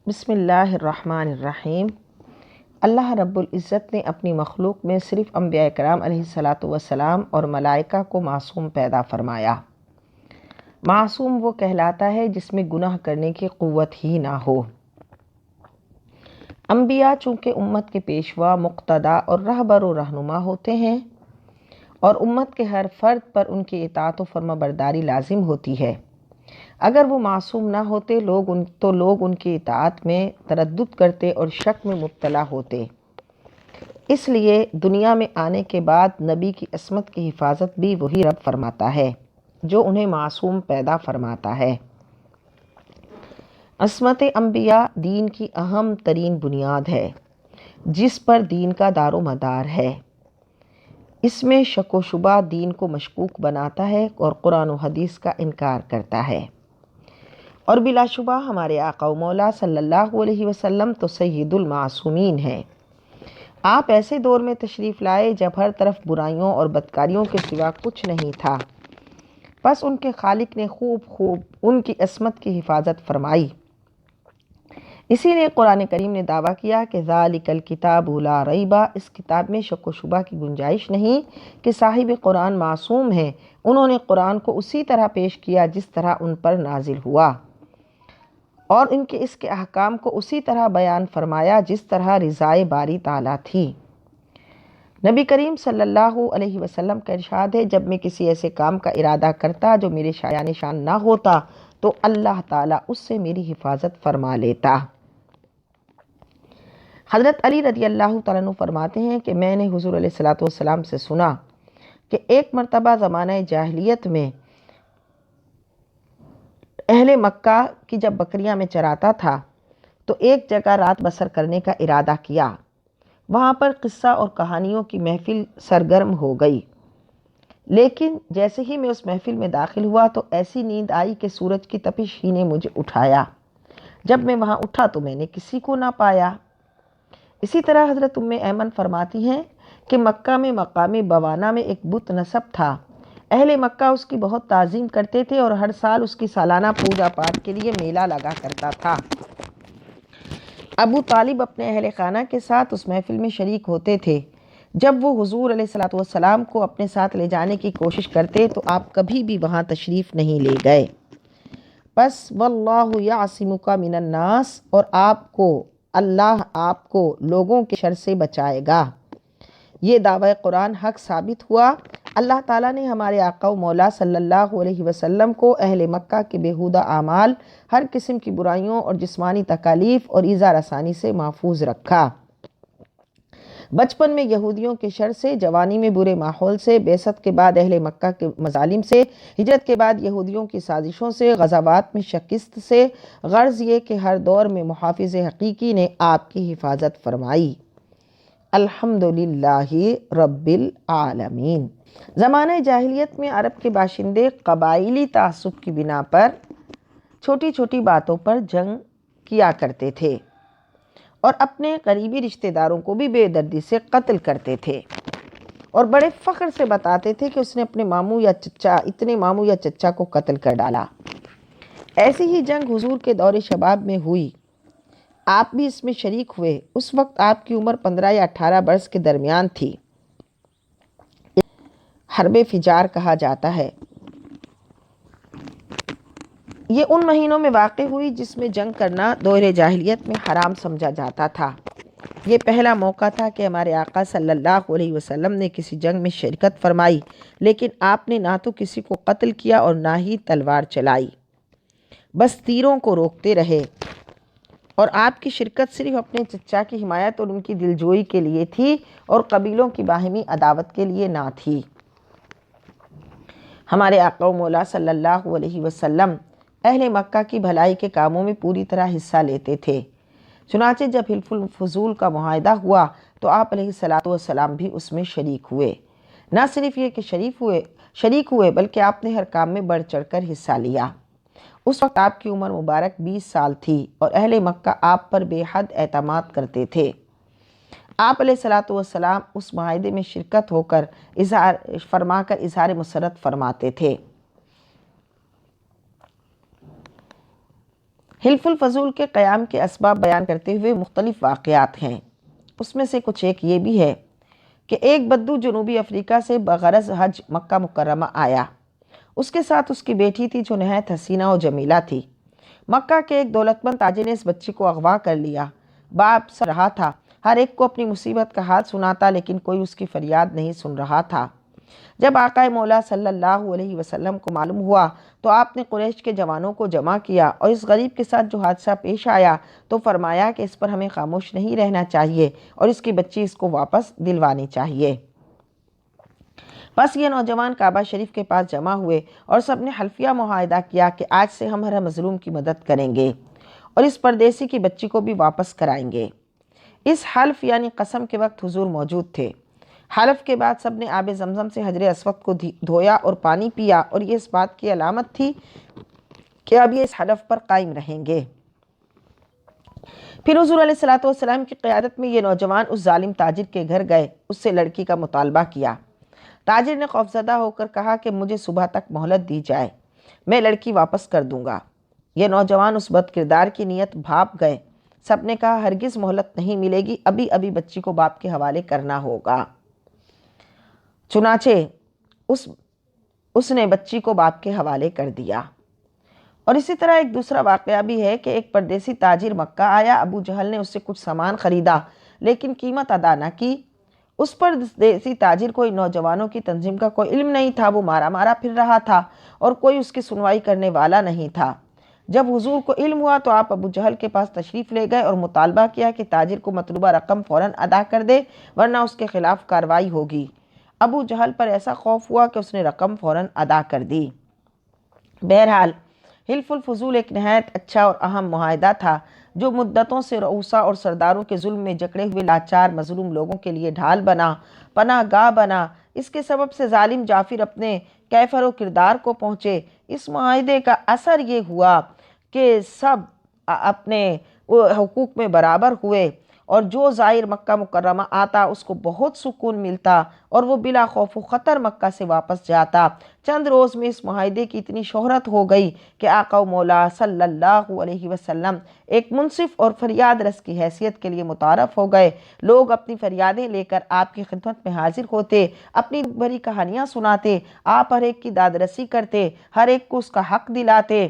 بسم اللہ الرحمن الرحیم۔ اللہ رب العزت نے اپنی مخلوق میں صرف انبیاء کرام علیہ الصلاۃ والسلام اور ملائکہ کو معصوم پیدا فرمایا۔ معصوم وہ کہلاتا ہے جس میں گناہ کرنے کی قوت ہی نہ ہو۔ انبیاء چونکہ امت کے پیشوا، مقتدا اور رہبر و رہنما ہوتے ہیں اور امت کے ہر فرد پر ان کی اطاعت و فرما برداری لازم ہوتی ہے، اگر وہ معصوم نہ ہوتے لوگ ان کی اطاعت میں تردد کرتے اور شک میں مبتلا ہوتے۔ اس لیے دنیا میں آنے کے بعد نبی کی عصمت کی حفاظت بھی وہی رب فرماتا ہے جو انہیں معصوم پیدا فرماتا ہے۔ عصمت انبیاء دین کی اہم ترین بنیاد ہے جس پر دین کا دار و مدار ہے۔ اس میں شک و شبہ دین کو مشکوک بناتا ہے اور قرآن و حدیث کا انکار کرتا ہے، اور بلا شبہ ہمارے آقا و مولا صلی اللہ علیہ وسلم تو سید المعصومین ہیں۔ آپ ایسے دور میں تشریف لائے جب ہر طرف برائیوں اور بدکاریوں کے سوا کچھ نہیں تھا، بس ان کے خالق نے خوب ان کی عصمت کی حفاظت فرمائی۔ اسی لیے قرآن کریم نے دعویٰ کیا کہ ذالک الکتاب لا ریب، اس کتاب میں شک و شبہ کی گنجائش نہیں کہ صاحب قرآن معصوم ہیں۔ انہوں نے قرآن کو اسی طرح پیش کیا جس طرح ان پر نازل ہوا، اور ان کے اس کے احکام کو اسی طرح بیان فرمایا جس طرح رضائے باری تعالیٰ تھی۔ نبی کریم صلی اللہ علیہ وسلم کا ارشاد ہے، جب میں کسی ایسے کام کا ارادہ کرتا جو میرے شایان شان نہ ہوتا تو اللہ تعالیٰ اس سے میری حفاظت فرما لیتا۔ حضرت علی رضی اللہ تعالیٰ عنہ فرماتے ہیں کہ میں نے حضور علیہ الصلاۃ والسلام سے سنا کہ ایک مرتبہ زمانہ جاہلیت میں اہل مکہ کی جب بکریاں میں چراتا تھا تو ایک جگہ رات بسر کرنے کا ارادہ کیا۔ وہاں پر قصہ اور کہانیوں کی محفل سرگرم ہو گئی، لیکن جیسے ہی میں اس محفل میں داخل ہوا تو ایسی نیند آئی کہ سورج کی تپش ہی نے مجھے اٹھایا۔ جب میں وہاں اٹھا تو میں نے کسی کو نہ پایا۔ اسی طرح حضرت ام ایمن فرماتی ہیں کہ مکہ میں مقام بوانا میں ایک بت نصب تھا، اہل مکہ اس کی بہت تعظیم کرتے تھے اور ہر سال اس کی سالانہ پوجا پاٹ کے لیے میلہ لگا کرتا تھا۔ ابو طالب اپنے اہل خانہ کے ساتھ اس محفل میں شریک ہوتے تھے۔ جب وہ حضور علیہ الصلاۃ والسلام کو اپنے ساتھ لے جانے کی کوشش کرتے تو آپ کبھی بھی وہاں تشریف نہیں لے گئے۔ بس واللہ یعصمک من الناس، اور اللہ آپ کو لوگوں کے شر سے بچائے گا۔ یہ دعوی قرآن حق ثابت ہوا۔ اللہ تعالیٰ نے ہمارے آقا و مولا صلی اللہ علیہ وسلم کو اہل مکہ کے بیہودہ اعمال، ہر قسم کی برائیوں اور جسمانی تکالیف اور ایذا رسانی سے محفوظ رکھا۔ بچپن میں یہودیوں کے شر سے، جوانی میں برے ماحول سے، بعثت کے بعد اہل مکہ کے مظالم سے، ہجرت کے بعد یہودیوں کی سازشوں سے، غزوات میں شکست سے، غرض یہ کہ ہر دور میں محافظ حقیقی نے آپ کی حفاظت فرمائی۔ الحمدللہ رب العالمین۔ زمانہ جاہلیت میں عرب کے باشندے قبائلی تعصب کی بنا پر چھوٹی چھوٹی باتوں پر جنگ کیا کرتے تھے اور اپنے قریبی رشتہ داروں کو بھی بے دردی سے قتل کرتے تھے، اور بڑے فخر سے بتاتے تھے کہ اس نے اپنے اتنے ماموں یا چچا کو قتل کر ڈالا۔ ایسی ہی جنگ حضور کے دور شباب میں ہوئی، آپ بھی اس میں شریک ہوئے۔ اس وقت آپ کی عمر 15 یا 18 برس کے درمیان تھی۔ حرب فجار کہا جاتا ہے۔ یہ ان مہینوں میں واقع ہوئی جس میں جنگ کرنا دور جاہلیت میں حرام سمجھا جاتا تھا۔ یہ پہلا موقع تھا کہ ہمارے آقا صلی اللہ علیہ وسلم نے کسی جنگ میں شرکت فرمائی، لیکن آپ نے نہ تو کسی کو قتل کیا اور نہ ہی تلوار چلائی، بس تیروں کو روکتے رہے، اور آپ کی شرکت صرف اپنے چچا کی حمایت اور ان کی دلجوئی کے لیے تھی اور قبیلوں کی باہمی عداوت کے لیے نہ تھی۔ ہمارے آقا و مولا صلی اللہ علیہ وسلم اہل مکہ کی بھلائی کے کاموں میں پوری طرح حصہ لیتے تھے۔ چنانچہ جب حلف الفضول کا معاہدہ ہوا تو آپ علیہ الصلاۃ والسلام بھی اس میں شریک ہوئے۔ نہ صرف یہ کہ شریک ہوئے بلکہ آپ نے ہر کام میں بڑھ چڑھ کر حصہ لیا۔ اس وقت آپ کی عمر مبارک 20 سال تھی اور اہل مکہ آپ پر بے حد اعتماد کرتے تھے۔ آپ علیہ الصلاۃ والسلام اس معاہدے میں شرکت فرما کر اظہار مسرت فرماتے تھے۔ حلف الفضول کے قیام کے اسباب بیان کرتے ہوئے مختلف واقعات ہیں۔ اس میں سے کچھ ایک یہ بھی ہے کہ ایک بدو جنوبی افریقہ سے بغرض حج مکہ مکرمہ آیا۔ اس کے ساتھ اس کی بیٹی تھی جو نہایت حسینہ و جمیلہ تھی۔ مکہ کے ایک دولت مند تاجر نے اس بچی کو اغوا کر لیا۔ باپ سن رہا تھا، ہر ایک کو اپنی مصیبت کا حال سناتا، لیکن کوئی اس کی فریاد نہیں سن رہا تھا۔ جب آقائے مولا صلی اللہ علیہ وسلم کو معلوم ہوا تو آپ نے قریش کے جوانوں کو جمع کیا اور اس غریب کے ساتھ جو حادثہ پیش آیا تو فرمایا کہ اس پر ہمیں خاموش نہیں رہنا چاہیے اور اس کی بچی اس کو واپس دلوانی چاہیے۔ بس یہ نوجوان کعبہ شریف کے پاس جمع ہوئے اور سب نے حلفیہ معاہدہ کیا کہ آج سے ہم ہر مظلوم کی مدد کریں گے اور اس پردیسی کی بچی کو بھی واپس کرائیں گے۔ اس حلف یعنی قسم کے وقت حضور موجود تھے۔ حلف کے بعد سب نے آب زمزم سے حجر اسود کو دھویا اور پانی پیا، اور یہ اس بات کی علامت تھی کہ اب یہ اس حلف پر قائم رہیں گے۔ پھر حضور علیہ الصلوۃ والسلام کی قیادت میں یہ نوجوان اس ظالم تاجر کے گھر گئے، اس سے لڑکی کا مطالبہ کیا۔ تاجر نے خوفزدہ ہو کر کہا کہ مجھے صبح تک مہلت دی جائے، میں لڑکی واپس کر دوں گا۔ یہ نوجوان اس بد کردار کی نیت بھاپ گئے۔ سب نے کہا ہرگز مہلت نہیں ملے گی، ابھی بچی کو باپ کے حوالے کرنا ہوگا۔ چنانچہ اس نے بچی کو باپ کے حوالے کر دیا۔ اور اسی طرح ایک دوسرا واقعہ بھی ہے کہ ایک پردیسی تاجر مکہ آیا۔ ابو جہل نے اس سے کچھ سامان خریدا لیکن قیمت ادا نہ کی۔ اس پردیسی تاجر کو ان نوجوانوں کی تنظیم کا کوئی علم نہیں تھا، وہ مارا مارا پھر رہا تھا اور کوئی اس کی سنوائی کرنے والا نہیں تھا۔ جب حضور کو علم ہوا تو آپ ابو جہل کے پاس تشریف لے گئے اور مطالبہ کیا کہ تاجر کو مطلوبہ رقم فوراً ادا کر دے ورنہ اس کے خلاف کارروائی ہوگی۔ ابو جہل پر ایسا خوف ہوا کہ اس نے رقم فوراً ادا کر دی۔ بہرحال حلف الفضول ایک نہایت اچھا اور اہم معاہدہ تھا جو مدتوں سے رؤسا اور سرداروں کے ظلم میں جکڑے ہوئے لاچار مظلوم لوگوں کے لیے ڈھال بنا، پناہ گاہ بنا۔ اس کے سبب سے ظالم جعفر اپنے کیفر و کردار کو پہنچے۔ اس معاہدے کا اثر یہ ہوا کہ سب اپنے حقوق میں برابر ہوئے اور جو زائر مکہ مکرمہ آتا اس کو بہت سکون ملتا اور وہ بلا خوف و خطر مکہ سے واپس جاتا۔ چند روز میں اس معاہدے کی اتنی شہرت ہو گئی کہ آقا و مولا صلی اللہ علیہ وسلم ایک منصف اور فریاد رس کی حیثیت کے لیے متعارف ہو گئے۔ لوگ اپنی فریادیں لے کر آپ کی خدمت میں حاضر ہوتے، اپنی بھری کہانیاں سناتے، آپ ہر ایک کی داد رسی کرتے، ہر ایک کو اس کا حق دلاتے،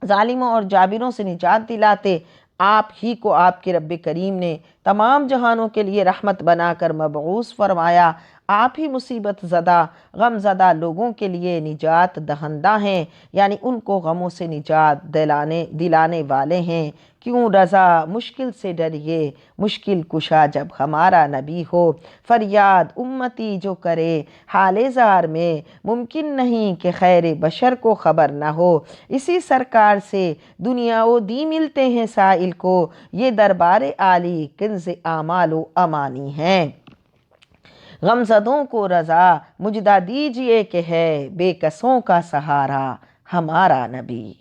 ظالموں اور جابروں سے نجات دلاتے۔ آپ ہی کو آپ کے رب کریم نے تمام جہانوں کے لیے رحمت بنا کر مبعوث فرمایا۔ آپ ہی مصیبت زدہ غم زدہ لوگوں کے لیے نجات دہندہ ہیں، یعنی ان کو غموں سے نجات دلانے والے ہیں۔ کیوں رضا مشکل سے ڈریے، مشکل کشا جب ہمارا نبی ہو۔ فریاد امتی جو کرے حال زار میں، ممکن نہیں کہ خیر بشر کو خبر نہ ہو۔ اسی سرکار سے دنیا و دی ملتے ہیں سائل کو، یہ دربار عالی کنز اعمال و امانی ہیں۔ غمزدوں کو رضا مجدہ دیجئے کہ ہے بے کسوں کا سہارا ہمارا نبی۔